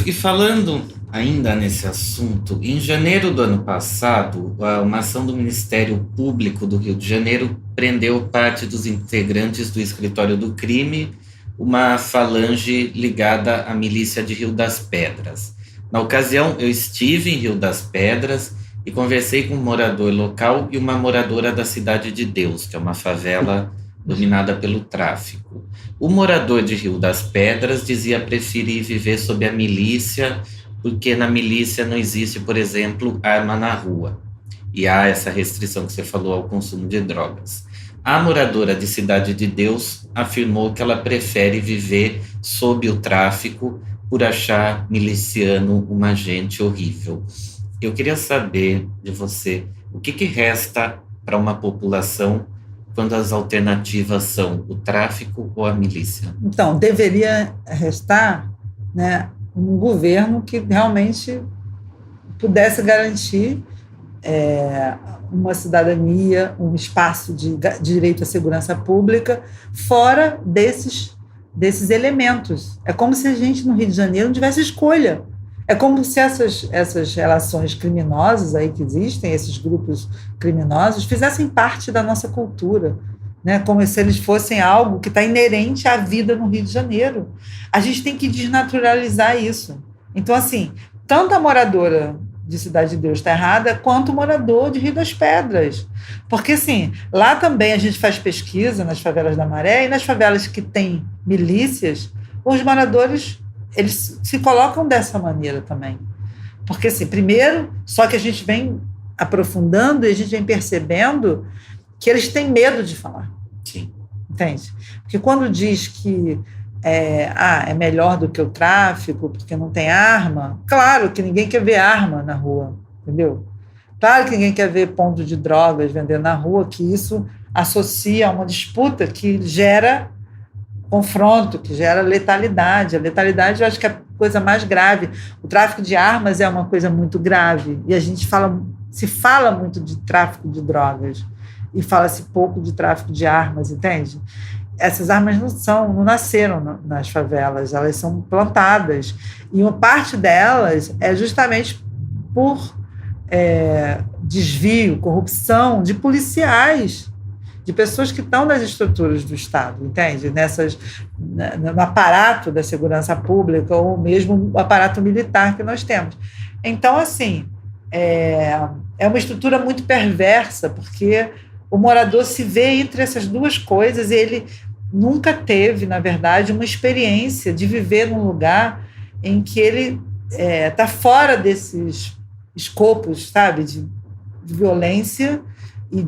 E falando ainda nesse assunto, em janeiro do ano passado, uma ação do Ministério Público do Rio de Janeiro prendeu parte dos integrantes do Escritório do Crime, uma falange ligada à milícia de Rio das Pedras. Na ocasião, eu estive em Rio das Pedras e conversei com um morador local e uma moradora da Cidade de Deus, que é uma favela dominada pelo tráfico. O morador de Rio das Pedras dizia preferir viver sob a milícia, porque na milícia não existe, por exemplo, arma na rua. E há essa restrição que você falou ao consumo de drogas. A moradora de Cidade de Deus afirmou que ela prefere viver sob o tráfico por achar miliciano uma gente horrível. Eu queria saber de você, o que resta para uma população quando as alternativas são o tráfico ou a milícia? Então, deveria restar, né, um governo que realmente pudesse garantir uma cidadania, um espaço de direito à segurança pública fora desses elementos. É como se a gente, no Rio de Janeiro, não tivesse escolha. É como se essas relações criminosas aí que existem, esses grupos criminosos, fizessem parte da nossa cultura, né? Como se eles fossem algo que está inerente à vida no Rio de Janeiro. A gente tem que desnaturalizar isso. Então, assim, tanto a moradora de Cidade de Deus está errada, quanto o morador de Rio das Pedras. Porque, assim, lá também a gente faz pesquisa nas favelas da Maré, e nas favelas que tem milícias, os moradores, eles se colocam dessa maneira também. Porque, assim, primeiro, só que a gente vem aprofundando e a gente vem percebendo que eles têm medo de falar. Sim. Entende? Porque quando diz que é melhor do que o tráfico, porque não tem arma, claro que ninguém quer ver arma na rua, entendeu? Claro que ninguém quer ver ponto de drogas vendendo na rua, que isso associa a uma disputa que gera confronto, que gera letalidade. A letalidade eu acho que é a coisa mais grave. O tráfico de armas é uma coisa muito grave, e a gente se fala muito de tráfico de drogas e fala-se pouco de tráfico de armas, entende? Essas armas não nasceram nas favelas, elas são plantadas. E uma parte delas é justamente por desvio, corrupção de policiais, de pessoas que estão nas estruturas do Estado, entende? No aparato da segurança pública ou mesmo o aparato militar que nós temos. Então, assim, é uma estrutura muito perversa, porque o morador se vê entre essas duas coisas e ele nunca teve, na verdade, uma experiência de viver num lugar em que ele está fora desses escopos, sabe, de violência e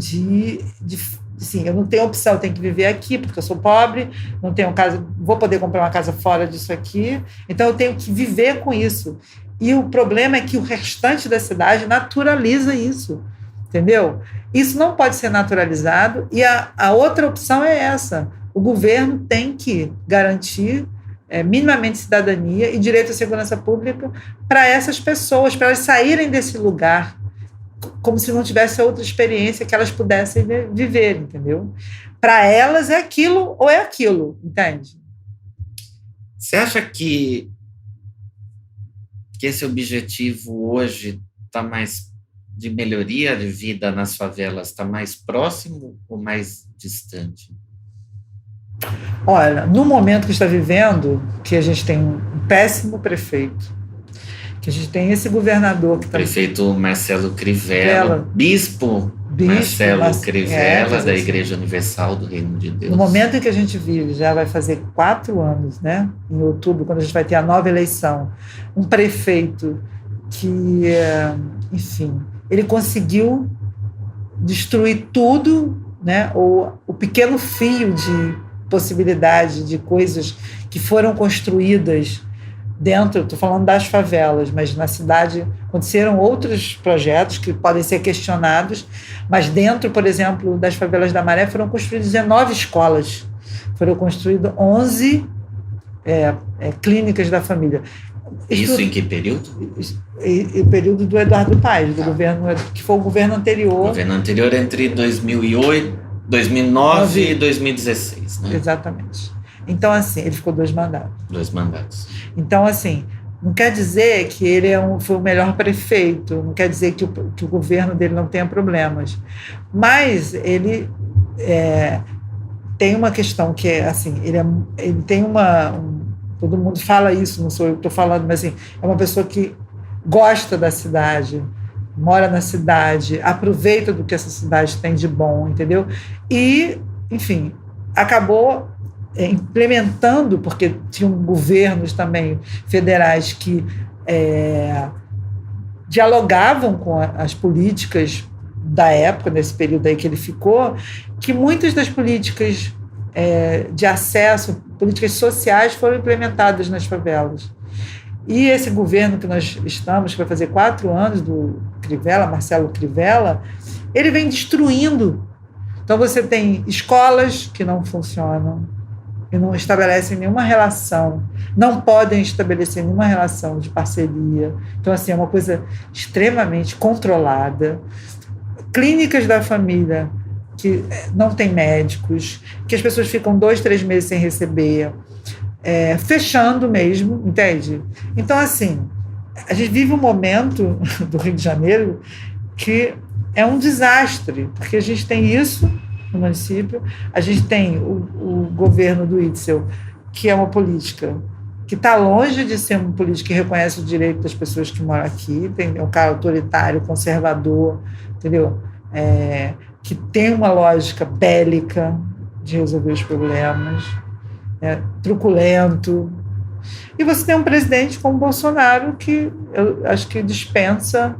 assim, eu não tenho opção, eu tenho que viver aqui porque eu sou pobre, não tenho casa, vou poder comprar uma casa fora disso aqui, então eu tenho que viver com isso. E o problema é que o restante da cidade naturaliza isso, entendeu? Isso não pode ser naturalizado, e a outra opção é essa. O governo tem que garantir minimamente cidadania e direito à segurança pública para essas pessoas, para elas saírem desse lugar como se não tivesse outra experiência que elas pudessem viver, entendeu? Para elas é aquilo ou é aquilo, entende? Você acha que esse objetivo hoje está mais de melhoria de vida nas favelas, está mais próximo ou mais distante? Olha, no momento que está vivendo, que a gente tem um péssimo prefeito, que a gente tem esse governador que prefeito Marcelo Crivella, bispo Marcelo Crivella, da Igreja Universal do Reino de Deus. No momento em que a gente vive, já vai fazer 4 anos, né? Em outubro, quando a gente vai ter a nova eleição, um prefeito que, enfim, ele conseguiu destruir tudo, né? Ou o pequeno fio de possibilidade de coisas que foram construídas dentro, estou falando das favelas, mas na cidade aconteceram outros projetos que podem ser questionados, mas dentro, por exemplo, das favelas da Maré foram construídas 19 escolas, foram construídas 11 clínicas da família. Isso em que período? O período do Eduardo Paes, do governo, que foi o governo anterior. O governo anterior entre 2009 e 2016, né? Exatamente. Então, assim, ele ficou 2 mandatos. 2 mandatos. Então, assim, não quer dizer que ele foi o melhor prefeito, não quer dizer que o governo dele não tenha problemas, mas ele tem uma questão que é, assim, ele tem todo mundo fala isso, não sou eu que estou falando, mas assim, é uma pessoa que gosta da cidade, mora na cidade, aproveita do que essa cidade tem de bom, entendeu? E, enfim, acabou implementando, porque tinham governos também federais que dialogavam com as políticas da época, nesse período aí que ele ficou, que muitas das políticas de acesso, políticas sociais, foram implementadas nas favelas. E esse governo que nós estamos, que vai fazer 4 anos, do Crivella, Marcelo Crivella, ele vem destruindo. Então você tem escolas que não funcionam e não estabelecem nenhuma relação, não podem estabelecer nenhuma relação de parceria. Então, assim, é uma coisa extremamente controlada. Clínicas da família que não tem médicos, que as pessoas ficam 2, 3 meses sem receber, fechando mesmo, entende? Então, assim, a gente vive um momento do Rio de Janeiro que é um desastre, porque a gente tem isso no município, a gente tem o governo do Itzel, que é uma política que está longe de ser um político que reconhece o direito das pessoas que moram aqui, entendeu? Um cara autoritário, conservador, entendeu? Que tem uma lógica bélica de resolver os problemas, truculento. E você tem um presidente como Bolsonaro que eu acho que dispensa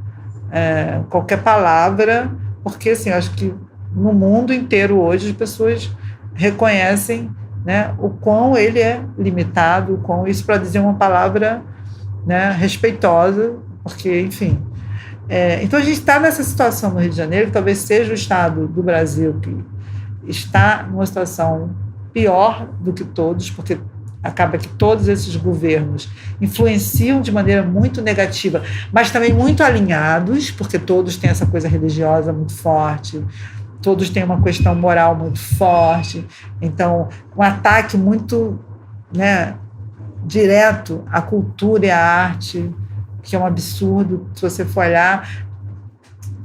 qualquer palavra, porque assim, eu acho que no mundo inteiro hoje as pessoas reconhecem, né, o quão ele é limitado, isso para dizer uma palavra, né, respeitosa, porque, enfim. Então a gente está nessa situação no Rio de Janeiro, que talvez seja o estado do Brasil que está numa situação pior do que todos, porque acaba que todos esses governos influenciam de maneira muito negativa, mas também muito alinhados, porque todos têm essa coisa religiosa muito forte, todos têm uma questão moral muito forte. Então, um ataque muito, né, direto à cultura e à arte, que é um absurdo. Se você for olhar,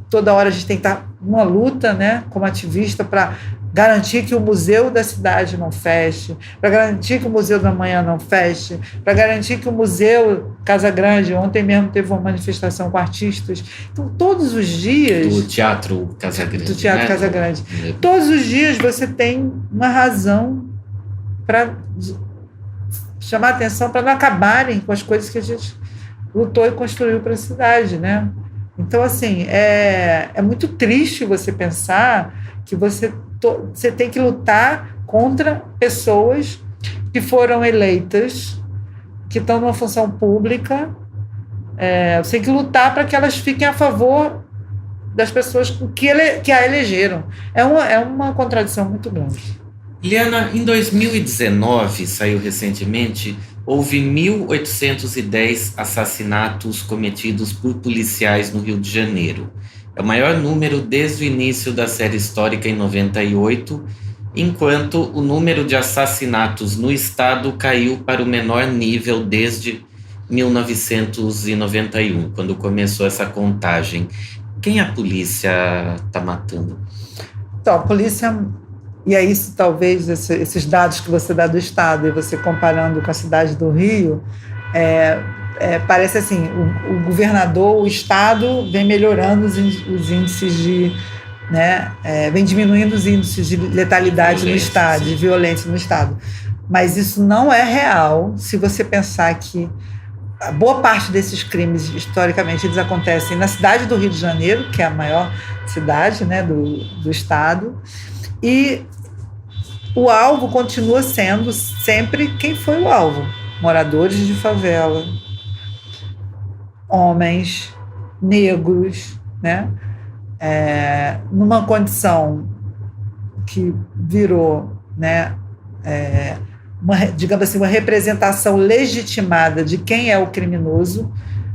toda hora a gente tem que estar numa luta, né, como ativista, para garantir que o museu da cidade não feche, para garantir que o Museu da Manhã não feche, para garantir que o Museu Casa Grande, ontem mesmo teve uma manifestação com artistas. Então, todos os dias... Do Teatro Casa Grande. Do Teatro Casa Grande. Todos os dias você tem uma razão para chamar a atenção, para não acabarem com as coisas que a gente lutou e construiu para a cidade, né? Então, assim, é muito triste você pensar que você tem que lutar contra pessoas que foram eleitas, que estão numa função pública. Você tem que lutar para que elas fiquem a favor das pessoas que a elegeram. É uma contradição muito grande. Liana, em 2019, saiu recentemente, houve 1.810 assassinatos cometidos por policiais no Rio de Janeiro. É o maior número desde o início da série histórica em 98, enquanto o número de assassinatos no estado caiu para o menor nível desde 1991, quando começou essa contagem. Quem a polícia está matando? Então, a polícia... E aí, talvez, esses dados que você dá do estado e você comparando com a cidade do Rio... parece assim, o governador, o Estado vem melhorando os índices de... né, vem diminuindo os índices de letalidade no Estado, de violência no Estado. Mas isso não é real se você pensar que a boa parte desses crimes, historicamente, eles acontecem na cidade do Rio de Janeiro, que é a maior cidade, né, do Estado, e o alvo continua sendo sempre quem foi o alvo. Moradores de favela, homens, negros, né? Numa condição que virou, né, digamos assim, uma representação legitimada de quem é o criminoso,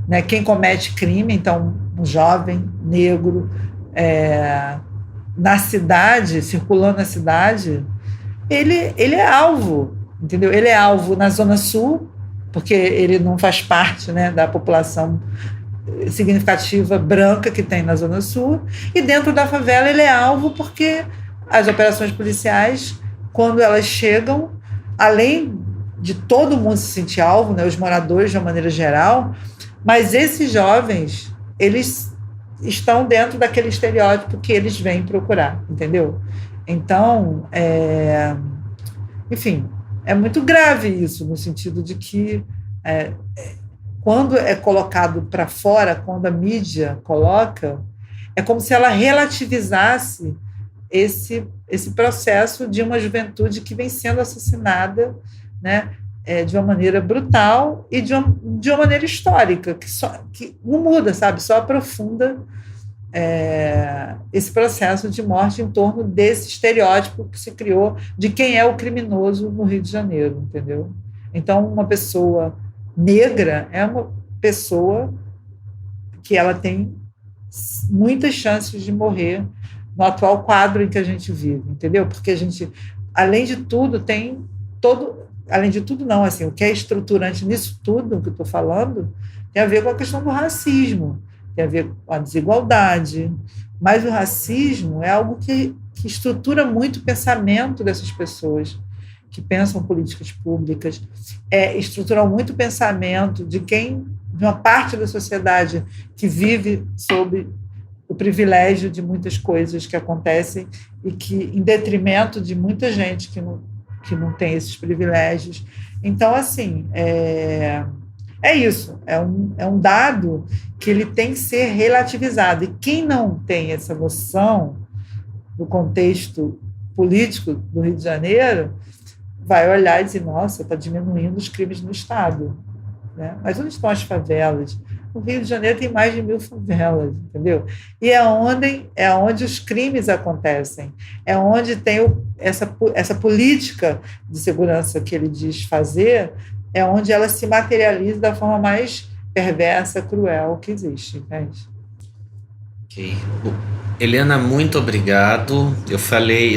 né, quem comete crime. Então, um jovem negro na cidade, circulando na cidade, ele é alvo, entendeu? Ele é alvo na Zona Sul, porque ele não faz parte, né, da população significativa branca que tem na Zona Sul, e dentro da favela ele é alvo porque as operações policiais, quando elas chegam, além de todo mundo se sentir alvo, né, os moradores de uma maneira geral, mas esses jovens, eles estão dentro daquele estereótipo que eles vêm procurar, entendeu? Então, enfim, é muito grave isso, no sentido de que quando é colocado para fora, quando a mídia coloca, é como se ela relativizasse esse processo de uma juventude que vem sendo assassinada, né, de uma maneira brutal e de uma maneira histórica, que não muda, sabe? Só aprofunda esse processo de morte em torno desse estereótipo que se criou de quem é o criminoso no Rio de Janeiro, entendeu? Então, uma pessoa negra é uma pessoa que ela tem muitas chances de morrer no atual quadro em que a gente vive, entendeu? Porque a gente, além de tudo, além de tudo não, assim, o que é estruturante nisso tudo que eu estou falando tem a ver com a questão do racismo, tem a ver com a desigualdade, mas o racismo é algo que estrutura muito o pensamento dessas pessoas. que pensam políticas públicas, estruturam muito o pensamento de uma parte da sociedade que vive sob o privilégio de muitas coisas que acontecem e que, em detrimento de muita gente que não tem esses privilégios. Então, assim, é isso, é um dado que ele tem que ser relativizado. E quem não tem essa noção do contexto político do Rio de Janeiro vai olhar e dizer, nossa, está diminuindo os crimes no Estado. Né? Mas onde estão as favelas? O Rio de Janeiro tem mais de 1.000 favelas, entendeu? E é onde os crimes acontecem, é onde tem essa política de segurança que ele diz fazer, é onde ela se materializa da forma mais perversa, cruel que existe, entende? Ok. Eliana, muito obrigado. Eu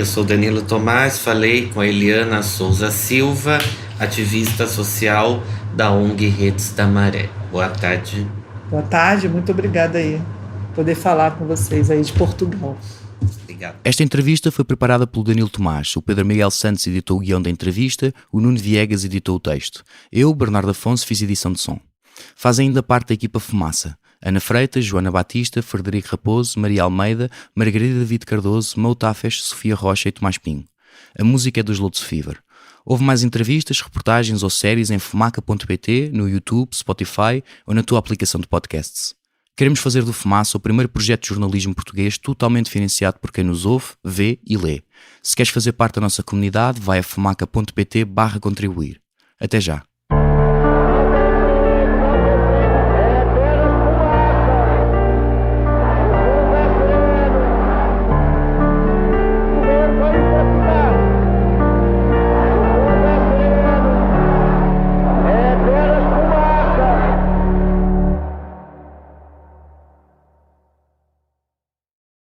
sou Danilo Tomás, falei com a Eliana Souza Silva, ativista social da ONG Redes da Maré. Boa tarde. Boa tarde, muito obrigada aí por poder falar com vocês aí de Portugal. Obrigado. Esta entrevista foi preparada pelo Danilo Tomás, o Pedro Miguel Santos editou o guião da entrevista, o Nuno Viegas editou o texto. Eu, Bernardo Afonso, fiz edição de som. Fazem ainda parte da equipa Fumaça: Ana Freitas, Joana Batista, Frederico Raposo, Maria Almeida, Margarida David Cardoso, Mau Tafes, Sofia Rocha e Tomás Pinho. A música é dos Lotus Fever. Houve mais entrevistas, reportagens ou séries em fumaca.pt, no YouTube, Spotify ou na tua aplicação de podcasts. Queremos fazer do Fumaça o primeiro projeto de jornalismo português totalmente financiado por quem nos ouve, vê e lê. Se queres fazer parte da nossa comunidade, vai a fumaca.pt/contribuir. Até já!